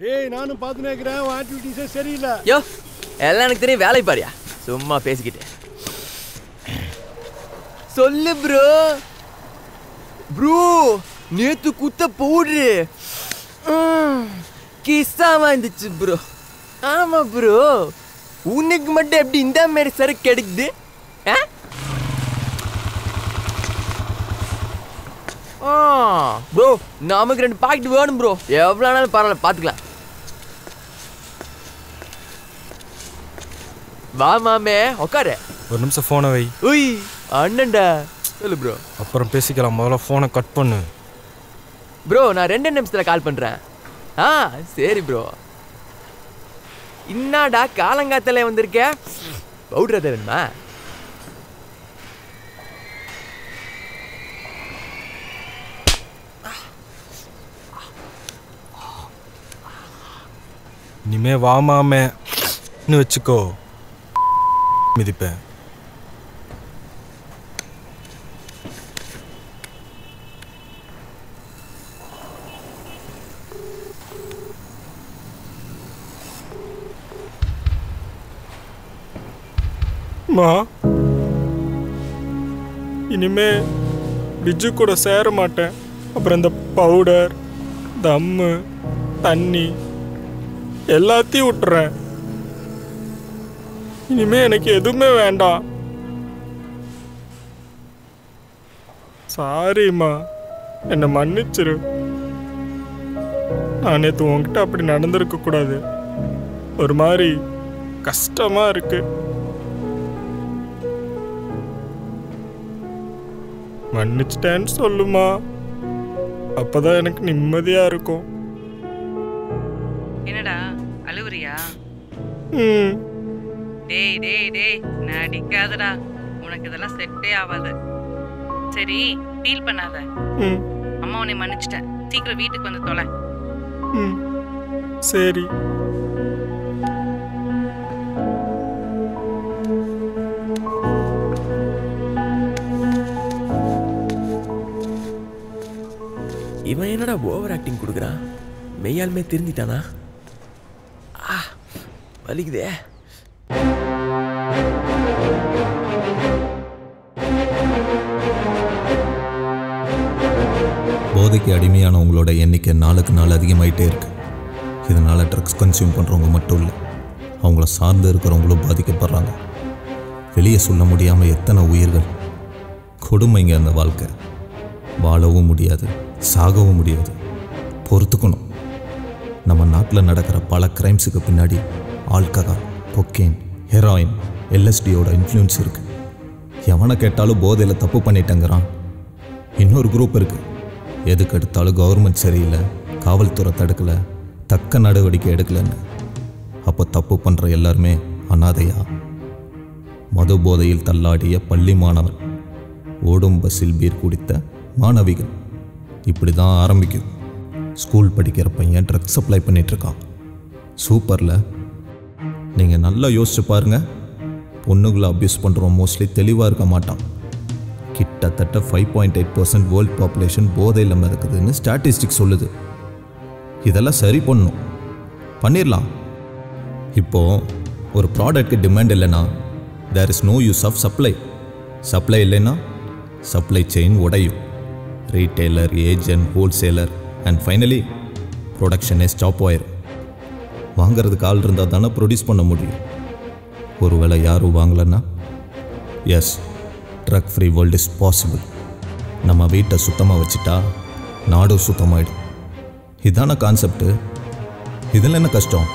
ஏய் நானும் பார்த்துனே இருக்கிறேன், உன் ஆக்டிவிட்டீஸே சரியில்லை. யோ எல்லாம் எனக்கு தெரியும், வேலை பாரியா சும்மா பேசிக்கிட்டு. சொல்லு ப்ரோ. ப்ரோ நேத்து குத்த பவுட்ரு கிஸ்ஸாம இருந்துச்சு ப்ரோ. ஆமா ப்ரோ, உனக்கு மட்டும் எப்படி இந்த மாதிரி சரக்கு கிடைக்குது? ப்ரோ நமக்கு 2 பாக்கெட் வேணும் ப்ரோ. எவ்வளோ நாளும் பரவாயில்ல, பார்த்துக்கலாம். வா மாமே உட்காரு. ஒரு நிமிஷம் ஃபோனை வை. உய் அண்ணன்டா, சொல்லு ப்ரோ. அப்புறம் பேசிக்கலாம், முதல்ல ஃபோனை கட் பண்ணு. ப்ரோ நான் 2 நிமிஷத்தில் கால் பண்ணுறேன். சரி ப்ரோ. இன்னாடா காலங்காத்தல வந்திருக்க, பவுடர் வேணுமா? இனிமே வாமாமேன்னு வச்சுக்கோ, மிதிப்பேன். இனிமே பிஜு கூட சேர மாட்டேன். அப்புறம் இந்த பவுடர், தம்மு, தண்ணி எல்லாத்தையும் விட்டுறேன். இனிமே எனக்கு எதுவுமே வேண்டாம். சாரிம்மா, என்னை மன்னிச்சிரு. நான் நேற்று உங்ககிட்ட அப்படி நடந்திருக்க கூடாது. ஒரு மாதிரி கஷ்டமா இருக்கு. மன்னிச்சிட்டேன்னு சொல்லுமா, அப்பதான் எனக்கு நிம்மதியா இருக்கும். என்னடா அழுவுறியா? டேய் டேய் டேய் நடிக்காதடா, உனக்கு இதெல்லாம் செட்டே ஆகாது. சரி ஃபீல் பண்ணாத, அம்மா உன்னை மன்னிச்சிட்டேன். சீக்கிரம் வீட்டுக்கு வந்து தொலை. சரி. இவன் என்னடா ஓவர் ஆக்டிங் கொடுக்குறான்? மெய்யாலுமே திருந்திட்டானா? வலிக்குதே. போதைக்கு அடிமையானவங்களோட எண்ணிக்கை நாளுக்கு நாள் அதிகமாயிட்டே இருக்கு. இதனால் ட்ரக்ஸ் கன்சியூம் பண்ணுறவங்க மட்டும் இல்லை, அவங்கள சார்ந்து இருக்கிறவங்களும் பாதிக்கப்படுறாங்க. வெளியே சொல்ல முடியாமல் எத்தனை உயிர்கள். கொடுமைங்க அந்த வாழ்க்கை. வாழவும் முடியாது, சாகவும் முடியாது. பொறுத்துக்கணும். நம்ம நாட்டில் நடக்கிற பல கிரைம்ஸுக்கு பின்னாடி ஆல்கஹால், கொக்கெயின், ஹெராயின், LSDயோட இன்ஃப்ளூயன்ஸ் இருக்குது. எவனை கேட்டாலும் போதையில் தப்பு பண்ணிட்டேங்கிறான். இன்னொரு குரூப் இருக்குது, எதுக்கு எடுத்தாலும் கவர்மெண்ட் சரியில்லை, காவல்துறை தடுக்கலை, தக்க நடவடிக்கை எடுக்கலைன்னு. அப்போ தப்பு பண்ணுற எல்லாருமே அனாதையா? மது போதையில் தள்ளாடிய பள்ளி மாணவன், ஓடும் பஸ்ஸில் பீர் குடித்த மாணவிகள். இப்படி தான் ஆரம்பிக்கும். ஸ்கூல் படிக்கிற பையன் ட்ரக்ஸ் சப்ளை பண்ணிகிட்ருக்கான். சூப்பரில். நீங்கள் நல்லா யோசிச்சு பாருங்கள். பொண்ணுகளை அப்யூஸ் பண்ணுறோம் மோஸ்ட்லி தெளிவாக இருக்க மாட்டான். கிட்டத்தட்ட 5.8% வேர்ல்ட் பாப்புலேஷன் போதையில் மிதக்குதுன்னு ஸ்டாட்டிஸ்டிக்ஸ் சொல்லுது. இதெல்லாம் சரி பண்ணணும், பண்ணிடலாம். இப்போது ஒரு ப்ராடக்ட்க்கு டிமாண்ட் இல்லைன்னா there is no use of supply. Supply இல்லைன்னா சப்ளை செயின் உடையும். Retailer, agent, wholesaler and finally ப்ரொடக்ஷனே ஸ்டாப் ஆயிரும். வாங்கிறதுக்கு ஆள் இருந்தால் தானே ப்ரொடியூஸ் பண்ண முடியும். ஒருவேளை யாரும் வாங்கலைன்னா yes, drug free world is possible. நம்ம வீட்டை சுத்தமாக வச்சுட்டா நாடும் சுத்தமாயிடும். இதான கான்செப்டு. இதில் என்ன கஷ்டம்?